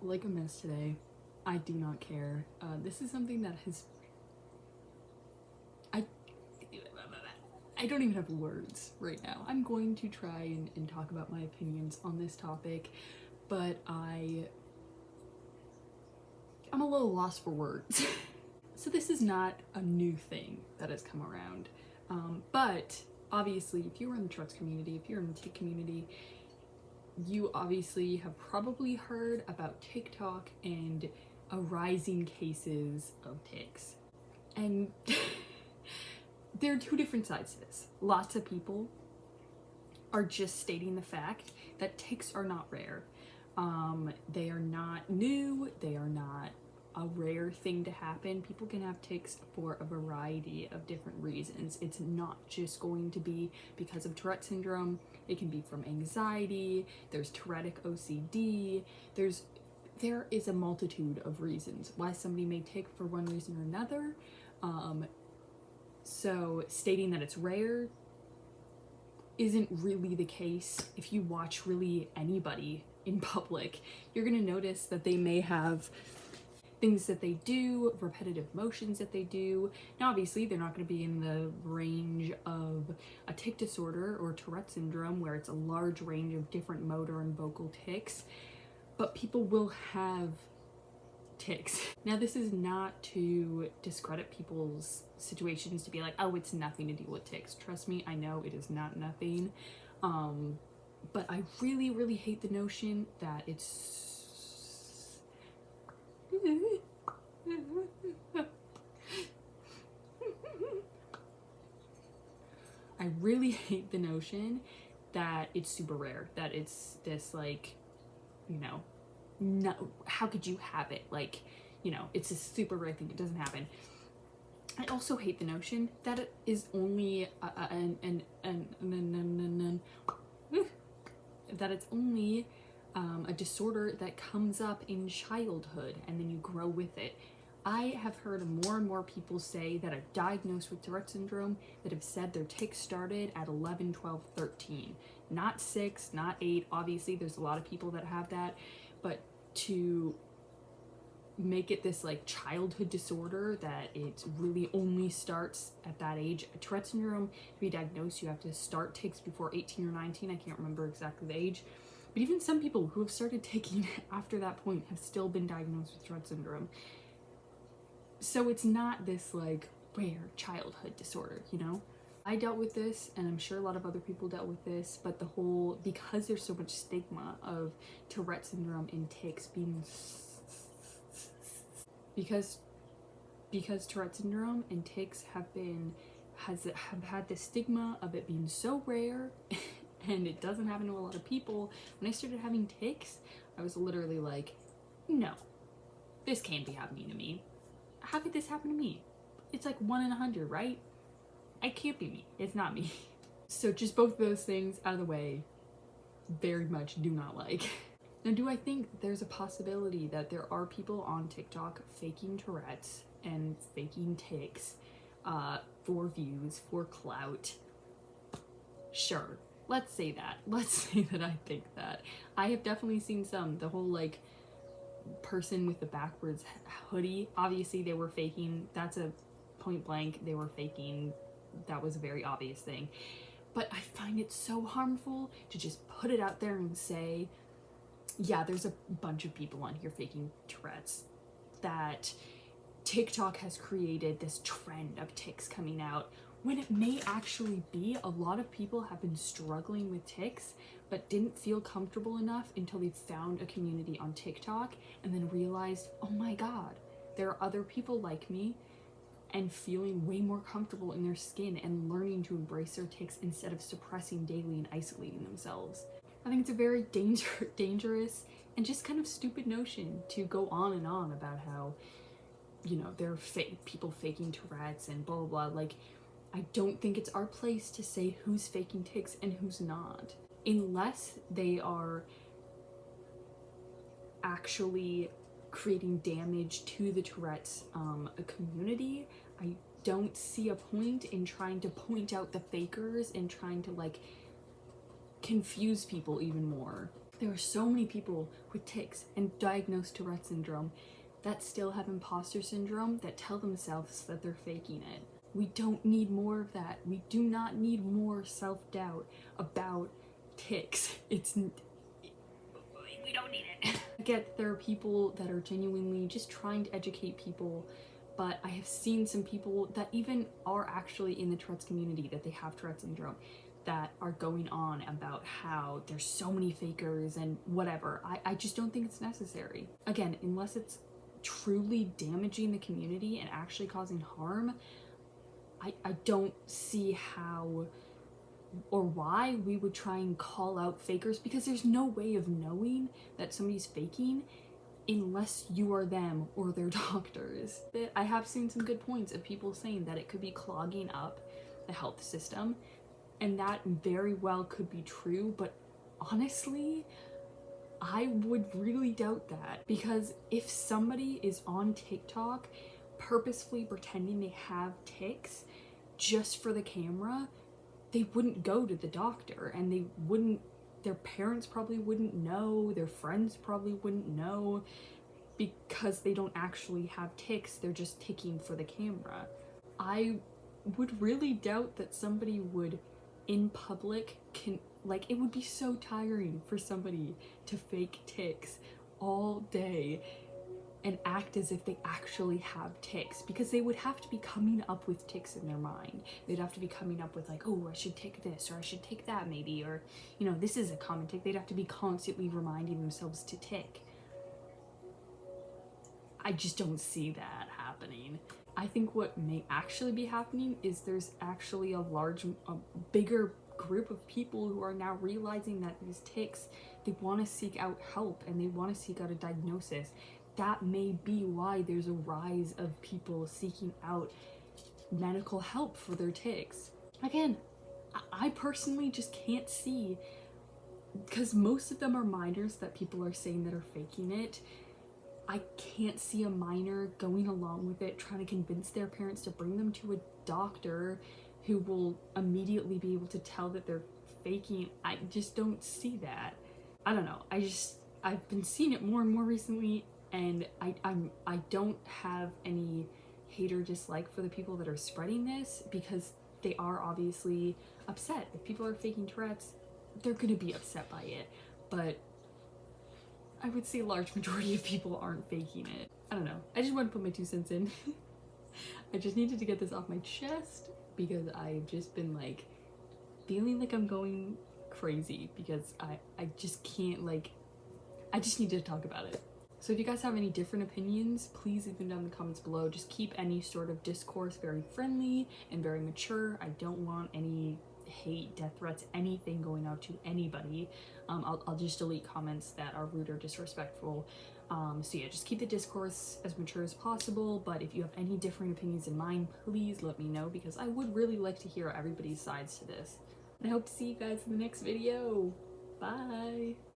like a mess today. I do not care. This is something that has... I don't even have words right now. I'm going to try and talk about my opinions on this topic, but I'm a little lost for words. So this is not a new thing that has come around, but obviously if you're in the Tourette's community, if you're in the Tic community, you obviously have probably heard about TikTok and arising cases of tics. And there are two different sides to this. Lots of people are just stating the fact that tics are not rare. They are not new, they are not a rare thing to happen. People can have tics for a variety of different reasons. It's not just going to be because of Tourette syndrome. It can be from anxiety, there's Tourettic OCD, there is a multitude of reasons why somebody may tic for one reason or another. So stating that it's rare isn't really the case. If you watch really anybody in public, you're gonna notice that they may have things that they do, repetitive motions that they do. Now obviously they're not going to be in the range of a tic disorder or Tourette syndrome where it's a large range of different motor and vocal tics, but people will have tics. Now this is not to discredit people's situations, to be like, oh, it's nothing to deal with tics. Trust me, I know it is not nothing. But I really hate the notion that it's I really hate the notion that it's super rare, that it's this, like, you know, no, how could you have it? Like, you know, it's a super rare thing, it doesn't happen. I also hate the notion that it is only that it's only a disorder that comes up in childhood and then you grow with it. I have heard more and more people say that are diagnosed with Tourette syndrome that have said their tics started at 11, 12, 13. Not 6, not 8. Obviously, there's a lot of people that have that, but to make it this like childhood disorder that it really only starts at that age. Tourette syndrome, to be diagnosed, you have to start tics before 18 or 19. I can't remember exactly the age. But even some people who have started taking after that point have still been diagnosed with Tourette syndrome. So it's not this like rare childhood disorder, you know? I dealt with this, and I'm sure a lot of other people dealt with this, but the whole, because there's so much stigma of Tourette syndrome and tics being, because Tourette syndrome and tics have had the stigma of it being so rare and it doesn't happen to a lot of people. When I started having tics, I was literally like, no, this can't be happening to me. How could this happen to me? It's like 1 in 100, right? It can't be me. It's not me. So just both those things out of the way, very much do not like. Now, do I think there's a possibility that there are people on TikTok faking Tourette's and faking tics for views, for clout? Sure. Let's say that. Let's say that I think that. I have definitely seen some. The whole like person with the backwards hoodie, obviously they were faking. That's a point blank. They were faking. That was a very obvious thing. But I find it so harmful to just put it out there and say, yeah, there's a bunch of people on here faking Tourette's, that TikTok has created this trend of tics coming out, when it may actually be a lot of people have been struggling with tics but didn't feel comfortable enough until they found a community on TikTok and then realized, oh my god, there are other people like me, and feeling way more comfortable in their skin and learning to embrace their tics instead of suppressing daily and isolating themselves. I think it's a very dangerous and just kind of stupid notion to go on and on about how, you know, there are people faking Tourette's and blah blah blah. Like, I don't think it's our place to say who's faking tics and who's not, unless they are actually creating damage to the Tourette's community. I don't see a point in trying to point out the fakers and trying to like confuse people even more. There are so many people with tics and diagnosed Tourette's syndrome that still have imposter syndrome that tell themselves that they're faking it. We don't need more of that. We do not need more self-doubt about tics. We don't need it. I get there are people that are genuinely just trying to educate people, but I have seen some people that even are actually in the Tourette's community that they have Tourette's syndrome that are going on about how there's so many fakers and whatever. I just don't think it's necessary. Again, unless it's truly damaging the community and actually causing harm, I don't see how or why we would try and call out fakers, because there's no way of knowing that somebody's faking unless you are them or their doctors. I have seen some good points of people saying that it could be clogging up the health system, and that very well could be true, but honestly, I would really doubt that, because if somebody is on TikTok purposefully pretending they have tics just for the camera, they wouldn't go to the doctor, and their parents probably wouldn't know, their friends probably wouldn't know, because they don't actually have tics, they're just ticking for the camera. I would really doubt that somebody would in public it would be so tiring for somebody to fake tics all day and act as if they actually have tics, because they would have to be coming up with tics in their mind. They'd have to be coming up with like, oh, I should take this, or I should take that maybe, or, you know, this is a common tic. They'd have to be constantly reminding themselves to tic. I just don't see that happening. I think what may actually be happening is there's actually a bigger group of people who are now realizing that these tics, they want to seek out help and they want to seek out a diagnosis. That may be why there's a rise of people seeking out medical help for their tics. Again, I personally just can't see, because most of them are minors that people are saying that are faking it. I can't see a minor going along with it, trying to convince their parents to bring them to a doctor who will immediately be able to tell that they're faking. I just don't see that. I don't know. I've been seeing it more and more recently, and I don't have any hate or dislike for the people that are spreading this, because they are obviously upset. If people are faking Tourette's, they're gonna be upset by it, but I would say a large majority of people aren't faking it. I don't know. I just want to put my 2 cents in. I just needed to get this off my chest, because I've just been like feeling like I'm going crazy, because I just can't, like, I just need to talk about it. So if you guys have any different opinions, please leave them down in the comments below. Just keep any sort of discourse very friendly and very mature. I don't want any hate, death threats, anything going out to anybody. I'll just delete comments that are rude or disrespectful. So yeah, just keep the discourse as mature as possible, but if you have any different opinions in mind, please let me know, because I would really like to hear everybody's sides to this. And I hope to see you guys in the next video. Bye!